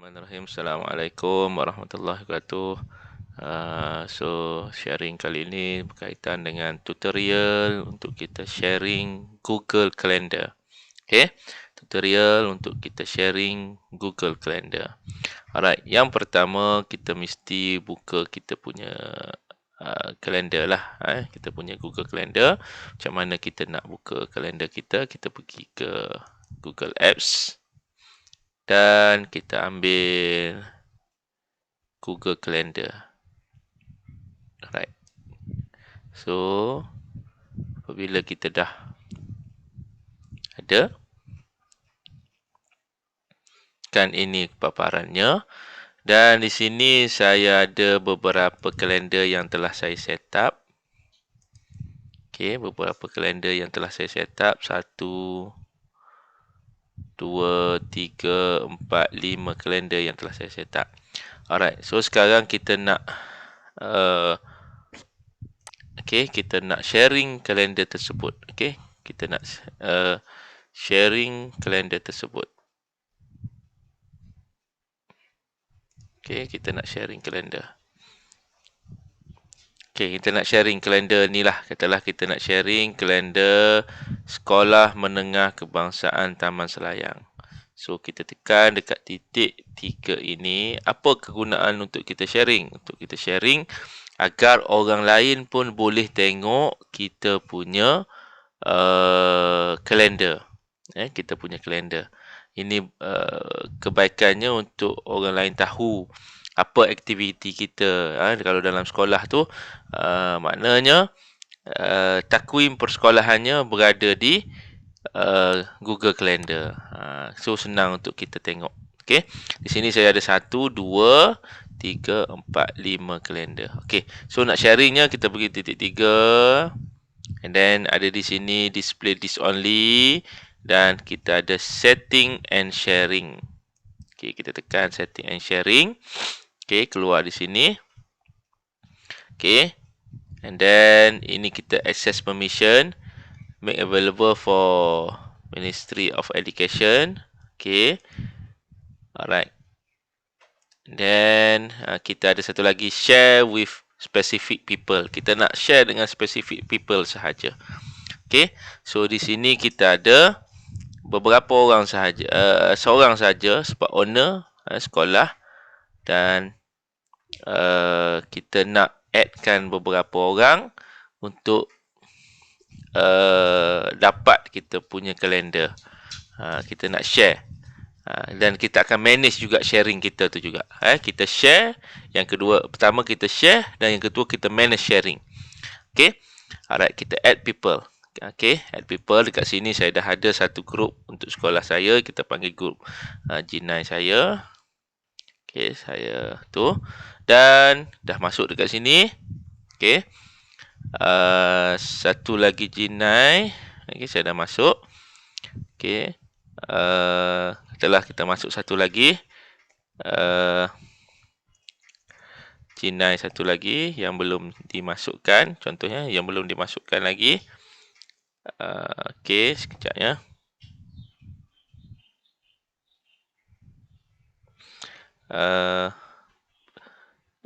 Bismillahirrahmanirrahim. Assalamualaikum warahmatullahi wabarakatuh. So, sharing kali ini berkaitan dengan tutorial untuk kita sharing Google Calendar. Okay, tutorial untuk kita sharing Google Calendar. Alright, yang pertama kita mesti buka kita punya kalender lah. Kita punya Google Calendar. Macam mana kita nak buka kalender kita? Kita pergi ke Google Apps. Dan kita ambil Google Calendar. Alright. So, apabila kita dah ada, kan ini paparannya. Dan di sini saya ada beberapa kalender yang telah saya set up. Okay, beberapa kalender yang telah saya set up. 1, 2, 3, 4, 5 kalender yang telah saya set up. Alright, so sekarang kita nak kita nak sharing kalender tersebut. Kita nak sharing kalender tersebut. Kita nak sharing kalender. Kita nak sharing kalender ni lah. Katalah kita nak sharing kalender Sekolah Menengah Kebangsaan Taman Selayang. So, kita tekan dekat titik 3 ini. Apa kegunaan untuk kita sharing? Untuk kita sharing agar orang lain pun boleh tengok kita punya kalender. Kita punya kalender. Ini kebaikannya untuk orang lain tahu apa aktiviti kita. Kalau dalam sekolah tu, maknanya takwim persekolahannya berada di Google Calendar. So, senang untuk kita tengok. Di sini saya ada 1, 2, 3, 4, 5 kalender. So nak sharingnya kita pergi titik 3. And then ada di sini display this only. Dan kita ada setting and sharing. Kita tekan setting and sharing. Keluar di sini. And then ini kita access permission. Make available for Ministry of Education. Alright. Then kita ada satu lagi, share with specific people. Kita nak share dengan specific people sahaja. So di sini kita ada beberapa orang sahaja, seorang sahaja sebab owner sekolah. Dan kita nak addkan beberapa orang untuk dapat kita punya kalender. Kita nak share. Dan kita akan manage juga sharing kita tu juga. Kita share. Yang kedua, pertama kita share. Dan yang kedua kita manage sharing. Alright, kita add people. Add people. Dekat sini saya dah ada satu grup untuk sekolah saya. Kita panggil grup G9 saya. Saya tu. Dan dah masuk dekat sini. Satu lagi G9. Saya dah masuk. Setelah kita masuk satu lagi, G9 satu lagi yang belum dimasukkan. Contohnya yang belum dimasukkan lagi. Sekejap ya.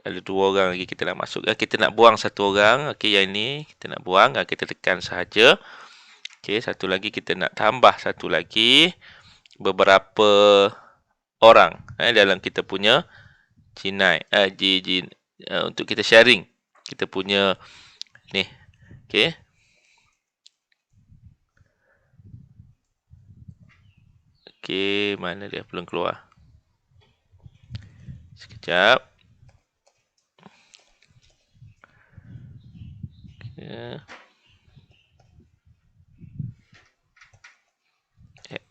Ada 2 orang lagi kita nak masuk. Kita nak buang satu orang. Yang ini kita nak buang. Kita tekan sahaja. Satu lagi kita nak tambah satu lagi. Beberapa orang dalam kita punya G9. Untuk kita sharing. Kita punya ni. Mana dia belum keluar. Sekejap.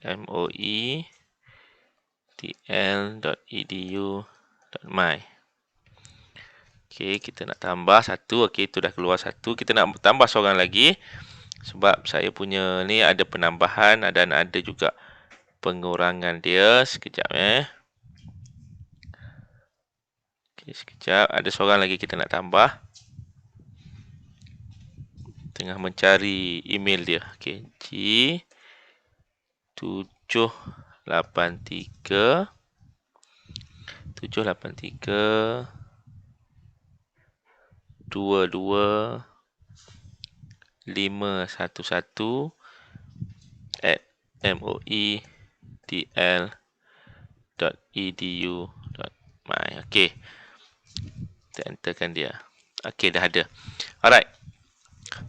moe.tl.edu.my. Kita nak tambah satu. Itu dah keluar satu. Kita nak tambah seorang lagi. Sebab saya punya ni ada penambahan dan ada juga pengurangan dia. Sekejap sekejap. Ada seorang lagi kita nak tambah. Tengah mencari email dia. G783 783 22 511 at moetl.edu.my. Okey, kita enterkan dia. Okey, dah ada. Alright,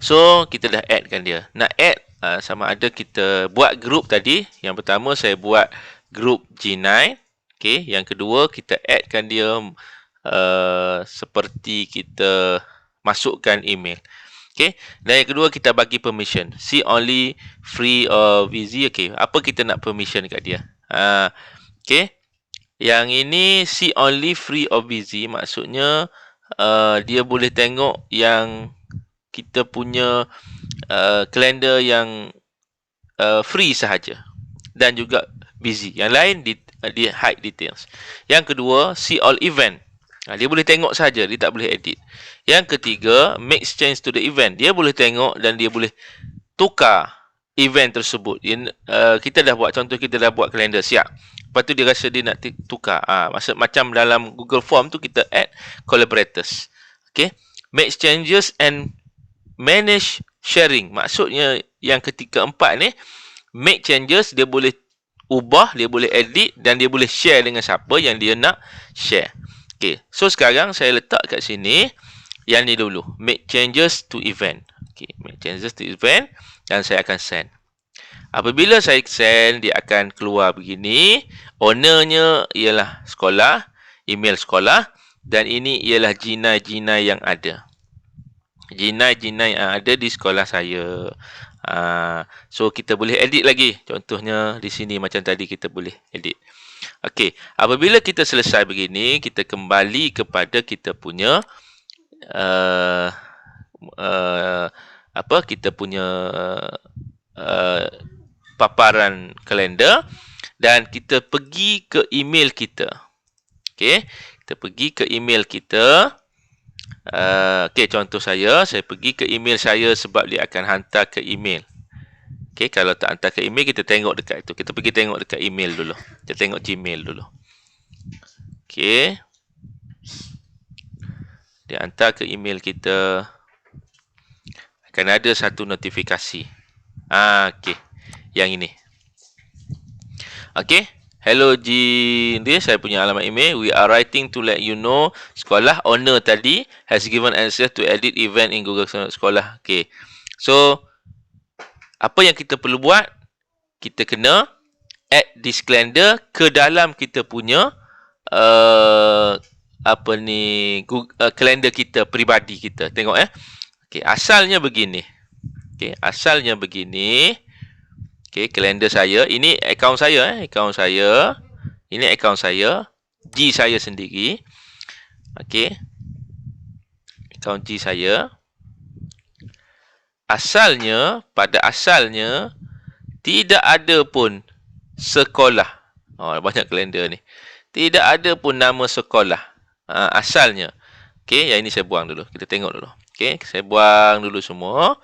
so kita dah addkan dia. Nak add sama ada kita buat group tadi. Yang pertama saya buat group G9. Okey, yang kedua kita addkan dia seperti kita masukkan email. Okey, dan yang kedua kita bagi permission. See only, free or busy. Okey, apa kita nak permission kat dia? Okey, yang ini see only, free or busy maksudnya dia boleh tengok yang kita punya kalender yang free sahaja dan juga busy. Yang lain di hide details. Yang kedua, see all event. Dia boleh tengok saja, dia tak boleh edit. Yang ketiga, make change to the event. Dia boleh tengok dan dia boleh tukar event tersebut. Kita dah buat, contoh kita dah buat kalender siap. Lepas tu dia rasa dia nak tukar. Maksud macam dalam Google Form tu kita add collaborators. Okay. Make changes and manage sharing. Maksudnya yang ketiga empat ni, make changes, dia boleh ubah, dia boleh edit dan dia boleh share dengan siapa yang dia nak share. Okay, so sekarang saya letak kat sini yang ni dulu, make changes to event. Okay, make changes to event dan saya akan send. Apabila saya send, dia akan keluar begini. Ownernya ialah sekolah, email sekolah, dan ini ialah G9 yang ada. G9 yang ada di sekolah saya. So kita boleh edit lagi. Contohnya di sini macam tadi kita boleh edit. Okey, apabila kita selesai begini, kita kembali kepada kita punya kita punya paparan kalender dan kita pergi ke email kita. Okey, kita pergi ke email kita. Okey, contoh saya pergi ke email saya sebab dia akan hantar ke email. Okey, kalau tak hantar ke email, kita tengok dekat itu. Kita pergi tengok dekat email dulu. Kita tengok Gmail dulu. Okey. Dia hantar ke email kita. Akan ada satu notifikasi. Okey. Yang ini. Okey. Hello G, dia saya punya alamat email. We are writing to let you know sekolah owner tadi has given access to edit event in Google Sekolah. Okey. So, apa yang kita perlu buat? Kita kena add this calendar ke dalam kita punya kalender kita peribadi kita. Tengok Okey, asalnya begini. Okey, asalnya begini. Okey, kalender saya, ini akaun saya akaun saya. Ini akaun saya, G saya sendiri. Okey. Akaun G saya. Pada asalnya tidak ada pun sekolah. Banyak kalender ni. Tidak ada pun nama sekolah. Asalnya. Okey, yang ini saya buang dulu. Kita tengok dulu. Okey, saya buang dulu semua.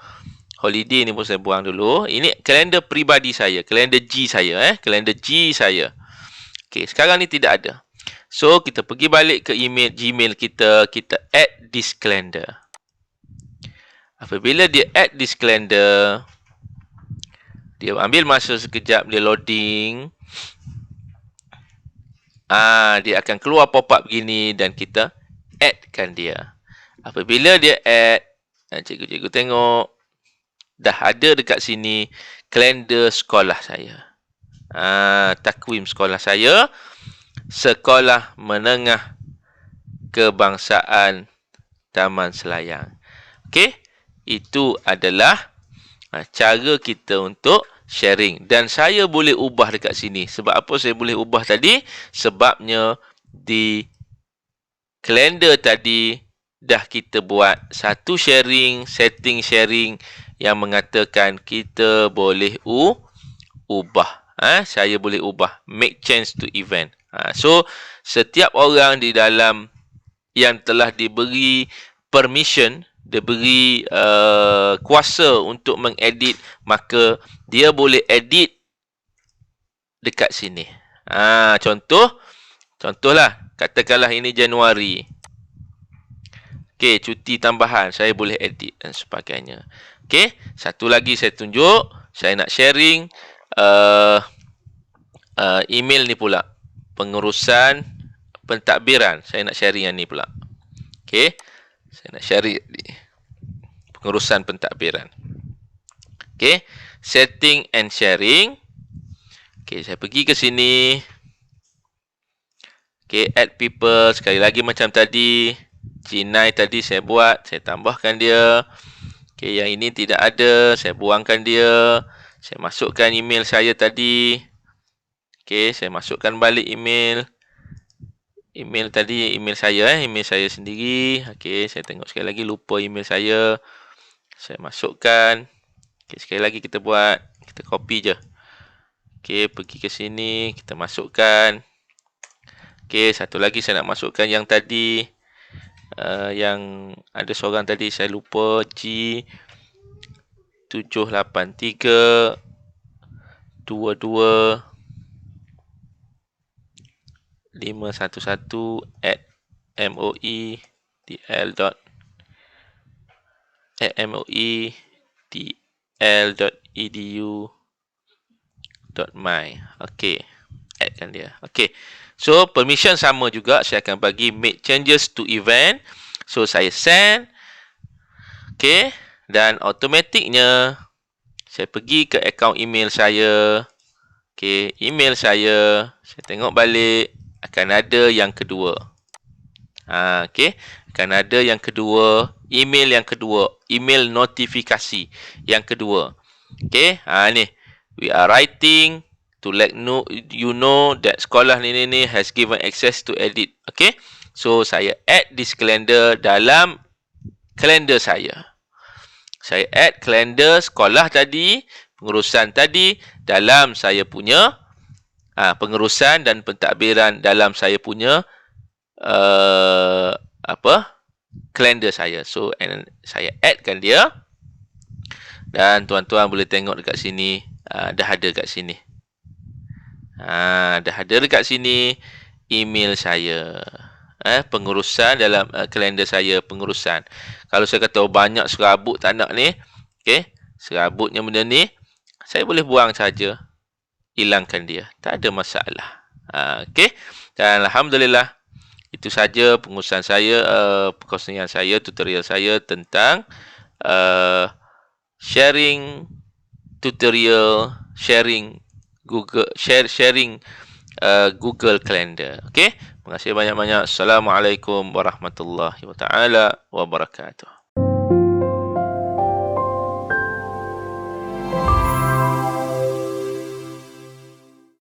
Holiday ni pun saya buang dulu. Ini kalender peribadi saya, kalender G saya kalender G saya. Okey, sekarang ni tidak ada. So, kita pergi balik ke email Gmail kita, kita add this calendar. Apabila dia add this calendar, dia ambil masa sekejap, dia loading. Dia akan keluar pop-up begini dan kita addkan dia. Apabila dia add, cikgu-cikgu tengok, dah ada dekat sini kalender sekolah saya. Takwim sekolah saya, Sekolah Menengah Kebangsaan Taman Selayang. Okey, itu adalah cara kita untuk sharing. Dan saya boleh ubah dekat sini. Sebab apa saya boleh ubah tadi? Sebabnya di kalender tadi dah kita buat satu sharing, setting sharing yang mengatakan kita boleh ubah. Saya boleh ubah. Make change to event. So, setiap orang di dalam yang telah diberi permission, diberi kuasa untuk mengedit, maka dia boleh edit dekat sini. Contohlah Katakanlah ini Januari. Okey, cuti tambahan. Saya boleh edit dan sebagainya. Okey, satu lagi saya tunjuk. Saya nak sharing email ni pula. Pengurusan pentadbiran. Saya nak sharing yang ni pula. Okey, saya nak sharing ni. Pengurusan pentadbiran. Okey, setting and sharing. Okey, saya pergi ke sini. Okey, add people. Sekali lagi macam tadi. G9 tadi saya buat. Saya tambahkan dia. Okey, yang ini tidak ada. Saya buangkan dia. Saya masukkan email saya tadi. Okey, saya masukkan balik email. Email tadi, email saya. Email saya sendiri. Okey, saya tengok sekali lagi. Lupa email saya. Saya masukkan. Okey, sekali lagi kita buat. Kita copy je. Okey, pergi ke sini. Kita masukkan. Okey, satu lagi saya nak masukkan yang tadi. Yang ada seorang tadi saya lupa. G 783 22 511 at moetl.edu.my. Okey, addkan dia. Okey. So, permission sama juga. Saya akan bagi make changes to event. So, saya send. Okey. Dan automatiknya, saya pergi ke akaun email saya. Okey, email saya tengok balik. Akan ada yang kedua. Okey. Akan ada yang kedua. Email yang kedua. Email notifikasi yang kedua. Okey. Ni. We are writing to let you know that sekolah ni has given access to edit. Okay. So, saya add this calendar dalam kalender saya. Saya add kalender sekolah tadi, pengurusan tadi dalam saya punya pengurusan dan pentadbiran dalam saya punya kalender saya. So, saya addkan dia. Dan tuan-tuan boleh tengok dekat sini. Dah ada kat sini. Dah ada dekat sini email saya. Pengurusan dalam kalender saya, pengurusan. Kalau saya kata banyak serabut tak nak ni, okey, serabutnya benda ni, saya boleh buang saja. Hilangkan dia. Tak ada masalah. Okey. Dan alhamdulillah itu saja pengurusan saya, perkongsian saya, tutorial saya tentang sharing tutorial, sharing Google Calendar. Okey. Terima kasih banyak-banyak. Assalamualaikum warahmatullahi wabarakatuh.